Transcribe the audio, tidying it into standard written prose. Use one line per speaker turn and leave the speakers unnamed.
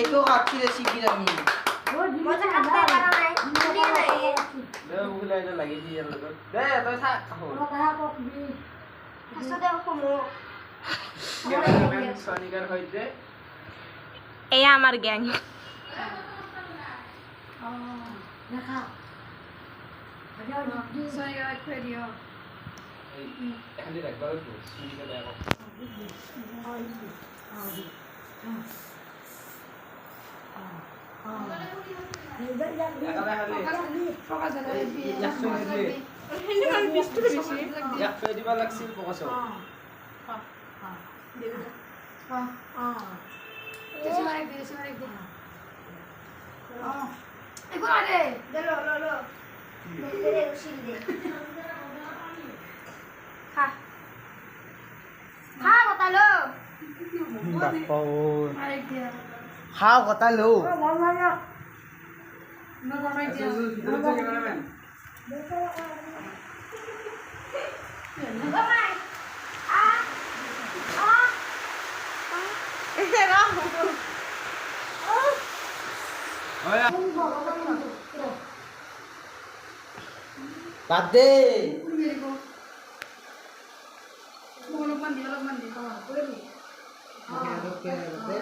কেকও খাচ্ছি রে শিগগির আমি
মজা খাতে পারা নাই মুড়ি নাই
দে ওগুলা এটা লাগি দি আর দে তুই থাক খাও
হাসো দেও কমো
ক্যামেরাম্যান সনিকার হইতে
এই আমার গ্যাং
দেখা
Soalnya gak ada dia.
এই খালি রাখবা তো সনিকা দেখো একালে খালি
Fokus ada lebih.
একশো দিলে
Ini kan bistu bersih.
একশো দিবা লাগছিল পকাছ
Itu naik dia. Ikut ada.
lo dere usil de খা খা কথা লো
বাপ্পাও
Naik dia.
খাও কথা লো
Nggak naik dia.
Cameraman
Bye.
ওয়া বাদ দে
Mau lukman dia, kawan. Boleh nih.
ওকে ওকে